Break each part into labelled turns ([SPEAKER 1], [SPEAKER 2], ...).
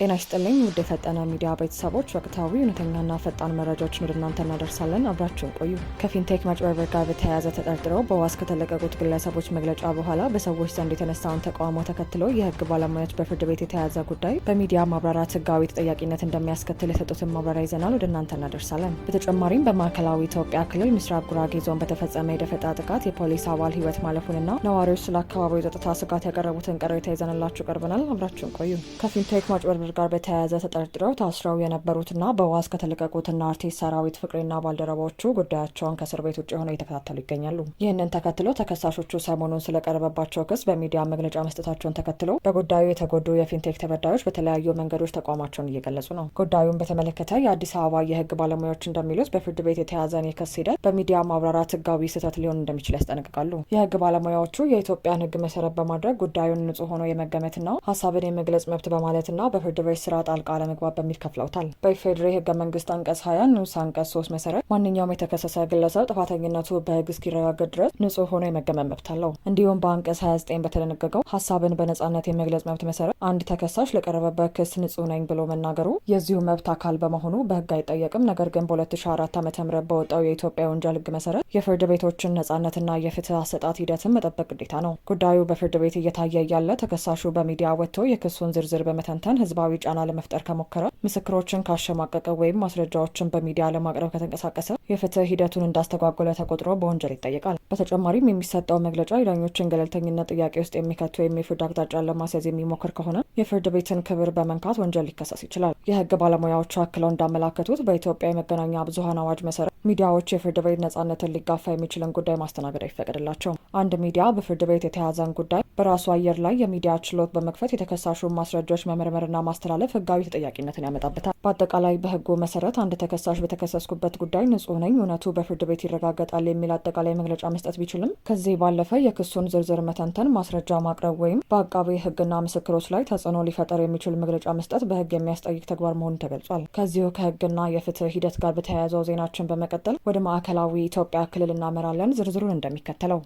[SPEAKER 1] ጤና ይስጥልኝ ውድ የፈጠነ ሚዲያ ቤተሰቦች፣ ወቅታዊ እውነተኛና ፈጣን መረጃዎችን ወደ እናንተ እናደርሳለን። አብራችሁን ቆዩ። ከፊንቴክ ማጭበርበር ጋር በተያያዘ ተጠርጥረው በዋስ ከተለቀቁት ግለሰቦች መግለጫ በኋላ በሰዎች ዘንድ የተነሳውን ተቃውሞ ተከትሎ የህግ ባለሙያዎች በፍርድ ቤት የተያዘ ጉዳይ በሚዲያ ማብራራት ህጋዊ ተጠያቂነት እንደሚያስከትል የሰጡትን ማብራሪያ ይዘናል፣ ወደ እናንተ እናደርሳለን። በተጨማሪም በማዕከላዊ ኢትዮጵያ ክልል ምስራቅ ጉራጌ ዞን በተፈጸመ የደፈጣ ጥቃት የፖሊስ አባል ህይወት ማለፉንና ነዋሪዎች ስለ አካባቢው የጸጥታ ስጋት ያቀረቡትን ቅሬታ ይዘንላችሁ ቀርበናል። አብራችሁን ቆዩ። ከፊንቴክ ማጭበርበር ጋር በተያያዘ ተጠርጥረው ታስረው የነበሩትና በዋስ ከተለቀቁትና አርቲስት ሰራዊት ፍቅሬና ባልደረቦቹ ጉዳያቸውን ከእስር ቤት ውጭ ሆነው እየተከታተሉ ይገኛሉ። ይህንን ተከትሎ ተከሳሾቹ ሰሞኑን ስለቀረበባቸው ክስ በሚዲያ መግለጫ መስጠታቸውን ተከትሎ በጉዳዩ የተጎዱ የፊንቴክ ተበዳዮች በተለያዩ መንገዶች ተቋማቸውን እየገለጹ ነው። ጉዳዩን በተመለከተ የአዲስ አበባ የህግ ባለሙያዎች እንደሚሉት በፍርድ ቤት የተያዘን የክስ ሂደት በሚዲያ ማብራራት ህጋዊ ስህተት ሊሆን እንደሚችል ያስጠነቅቃሉ። የህግ ባለሙያዎቹ የኢትዮጵያን ህግ መሰረት በማድረግ ጉዳዩን ንጹህ ሆኖ የመገመትና ሀሳብን የመግለጽ መብት በማለትና በፍርድ ቤት ስራ ጣልቃ ለመግባት በሚል ከፍለውታል። በኢፌዴሪ ህገ መንግስት አንቀጽ 20 ንዑስ አንቀጽ 3 መሰረት ማንኛውም የተከሰሰ ግለሰብ ጥፋተኝነቱ በህግ እስኪረጋገጥ ድረስ ንጹህ ሆኖ የመገመት መብት አለው። እንዲሁም በአንቀጽ 29 በተደነገገው ሀሳብን በነጻነት የመግለጽ መብት መሰረት አንድ ተከሳሽ ለቀረበበት ክስ ንጹህ ነኝ ብሎ መናገሩ የዚሁ መብት አካል በመሆኑ በህግ አይጠየቅም። ነገር ግን በ2004 ዓ.ም በወጣው የኢትዮጵያ ወንጀል ህግ መሰረት የፍርድ ቤቶችን ነጻነትና የፍትህ አሰጣጥ ሂደትን መጠበቅ ግዴታ ነው። ጉዳዩ በፍርድ ቤት እየታየ ያለ ተከሳሹ በሚዲያ ወጥቶ የክሱን ዝርዝር በመተንተን ህዝባዊ ጫና ለመፍጠር ከሞከረ፣ ምስክሮችን ካሸማቀቀ ወይም ማስረጃዎችን በሚዲያ ለማቅረብ ከተንቀሳቀሰ የፍትህ ሂደቱን እንዳስተጓጎለ ተቆጥሮ በወንጀል ይጠየቃል። በተጨማሪም የሚሰጠው መግለጫ የዳኞችን ገለልተኝነት ጥያቄ ውስጥ የሚከቱ ወይም የፍርድ አቅጣጫን ለማስያዝ የሚሞክር ከሆነ የፍርድ ቤትን ክብር በመንካት ወንጀል ሊከሰስ ይችላል። የህግ ባለሙያዎቹ አክለው እንዳመላከቱት በኢትዮጵያ የመገናኛ ብዙኃን አዋጅ መሰረት ሚዲያዎች የፍርድ ቤት ነጻነትን ሊጋፋ የሚችልን ጉዳይ ማስተናገድ አይፈቀድላቸውም። አንድ ሚዲያ በፍርድ ቤት የተያዘን ጉዳይ በራሱ አየር ላይ የሚዲያ ችሎት በመክፈት የተከሳሹን ማስረጃዎች መመርመርና ማስተላለፍ ህጋዊ ተጠያቂነትን ያመጣበታል። በአጠቃላይ በህጉ መሰረት አንድ ተከሳሽ በተከሰስኩበት ጉዳይ ንጹህ ነኝ፣ እውነቱ በፍርድ ቤት ይረጋገጣል የሚል አጠቃላይ መግለጫ መስጠት ቢችልም ከዚህ ባለፈ የክሱን ዝርዝር መተንተን፣ ማስረጃ ማቅረብ ወይም በአቃቤ ህግና ምስክሮች ላይ ተጽዕኖ ሊፈጠር የሚችል መግለጫ መስጠት በህግ የሚያስጠይቅ ተግባር መሆኑን ተገልጿል። ከዚሁ ከህግና የፍትህ ሂደት ጋር በተያያዘው ዜናችን በመቀጠል ወደ ማዕከላዊ ኢትዮጵያ ክልል እናመራለን። ዝርዝሩን እንደሚከተለው።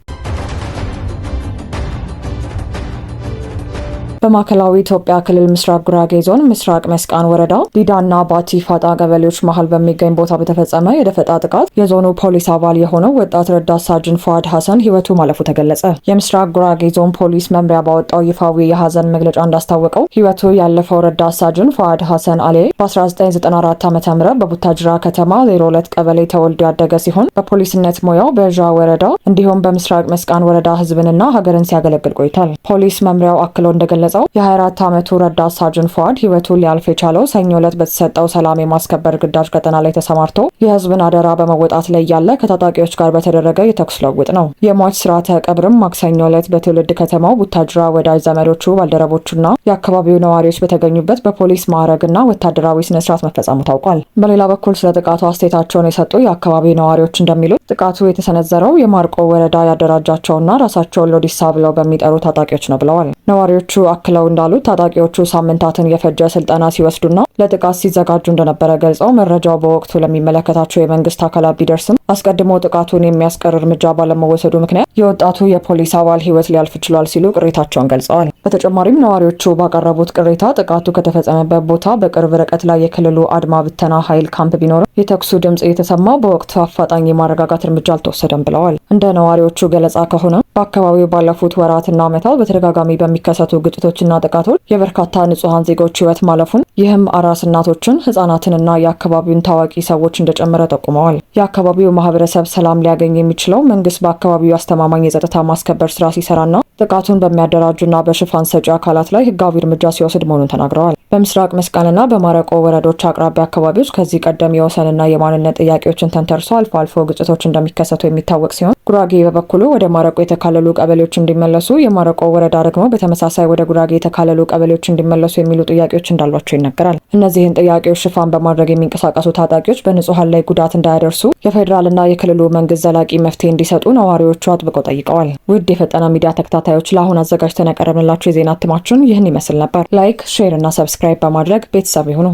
[SPEAKER 1] በማዕከላዊ ኢትዮጵያ ክልል ምስራቅ ጉራጌ ዞን ምስራቅ መስቃን ወረዳ ዲዳና ባቲ ፋጣ ቀበሌዎች መሃል በሚገኝ ቦታ በተፈጸመ የደፈጣ ጥቃት የዞኑ ፖሊስ አባል የሆነው ወጣት ረዳት ሳጅን ፉአድ ሐሰን ህይወቱ ማለፉ ተገለጸ። የምስራቅ ጉራጌ ዞን ፖሊስ መምሪያ ባወጣው ይፋዊ የሐዘን መግለጫ እንዳስታወቀው ህይወቱ ያለፈው ረዳት ሳጅን ፉአድ ሐሰን አሌ በ1994 ዓ.ም በቡታጅራ ከተማ 02 ቀበሌ ተወልዶ ያደገ ሲሆን በፖሊስነት ሙያው በዣ ወረዳ እንዲሁም በምስራቅ መስቃን ወረዳ ህዝብንና ሀገርን ሲያገለግል ቆይቷል። ፖሊስ መምሪያው አክሎ እንደገለጸው የ24 ዓመቱ ረዳት ሳጅን ፉአድ ህይወቱን ሊያልፍ የቻለው ሰኞ ዕለት በተሰጠው ሰላም የማስከበር ግዳጅ ቀጠና ላይ ተሰማርቶ የህዝብን አደራ በመወጣት ላይ ያለ ከታጣቂዎች ጋር በተደረገ የተኩስ ልውውጥ ነው። የሟች ስርዓተ ቀብርም ማክሰኞ ዕለት በትውልድ ከተማው ቡታጅራ ወዳጅ ዘመዶቹ፣ ባልደረቦቹና የአካባቢው ነዋሪዎች በተገኙበት በፖሊስ ማዕረግና ወታደራዊ ስነስርዓት መፈጸሙ ታውቋል። በሌላ በኩል ስለ ጥቃቱ አስተያየታቸውን የሰጡ የአካባቢው ነዋሪዎች እንደሚሉት ጥቃቱ የተሰነዘረው የማርቆ ወረዳ ያደራጃቸውና ራሳቸውን ሎዲሳ ብለው በሚጠሩ ታጣቂዎች ነው ብለዋል። ነዋሪዎቹ አክለው እንዳሉት ታጣቂዎቹ ሳምንታትን የፈጀ ስልጠና ሲወስዱና ለጥቃት ሲዘጋጁ እንደነበረ ገልጸው መረጃው በወቅቱ ለሚመለከታቸው የመንግስት አካላት ቢደርስም አስቀድሞ ጥቃቱን የሚያስቀር እርምጃ ባለመወሰዱ ምክንያት የወጣቱ የፖሊስ አባል ህይወት ሊያልፍ ችሏል ሲሉ ቅሬታቸውን ገልጸዋል። በተጨማሪም ነዋሪዎቹ ባቀረቡት ቅሬታ ጥቃቱ ከተፈጸመበት ቦታ በቅርብ ርቀት ላይ የክልሉ አድማ ብተና ኃይል ካምፕ ቢኖርም የተኩሱ ድምጽ እየተሰማ በወቅቱ አፋጣኝ የማረጋጋት እርምጃ አልተወሰደም ብለዋል። እንደ ነዋሪዎቹ ገለጻ ከሆነ በአካባቢው ባለፉት ወራትና ዓመታት በተደጋጋሚ በሚከሰቱ ግጭቶችና ጥቃቶች የበርካታ ንጹሐን ዜጎች ህይወት ማለፉን፣ ይህም አራስ እናቶችን፣ ህጻናትንና የአካባቢውን ታዋቂ ሰዎች እንደጨመረ ጠቁመዋል። የአካባቢው ማህበረሰብ ሰላም ሊያገኝ የሚችለው መንግስት በአካባቢው አስተማማኝ የጸጥታ ማስከበር ስራ ሲሰራና ጥቃቱን በሚያደራጁና በሽፋን ሰጪ አካላት ላይ ህጋዊ እርምጃ ሲወስድ መሆኑን ተናግረዋል። በምስራቅ መስቃንና በማረቆ ወረዶች አቅራቢያ አካባቢዎች ከዚህ ቀደም የወሰንና የማንነት ጥያቄዎችን ተንተርሶ አልፎ አልፎ ግጭቶች እንደሚከሰቱ የሚታወቅ ሲሆን ጉራጌ በበኩሉ ወደ ማረቆ የተካለሉ ቀበሌዎች እንዲመለሱ፣ የማረቆ ወረዳ ደግሞ በተመሳሳይ ወደ ጉራጌ የተካለሉ ቀበሌዎች እንዲመለሱ የሚሉ ጥያቄዎች እንዳሏቸው ይነገራል። እነዚህን ጥያቄዎች ሽፋን በማድረግ የሚንቀሳቀሱ ታጣቂዎች በንጹሐን ላይ ጉዳት እንዳያደርሱ የፌዴራልና የክልሉ መንግስት ዘላቂ መፍትሄ እንዲሰጡ ነዋሪዎቹ አጥብቀው ጠይቀዋል። ውድ የፈጠነ ሚዲያ ተከታታዮች ለአሁን አዘጋጅተን ያቀረብንላችሁ የዜና እትማችን ይህን ይመስል ነበር። ላይክ፣ ሼር እና ሰብስክራይብ በማድረግ ቤተሰብ ይሁኑ።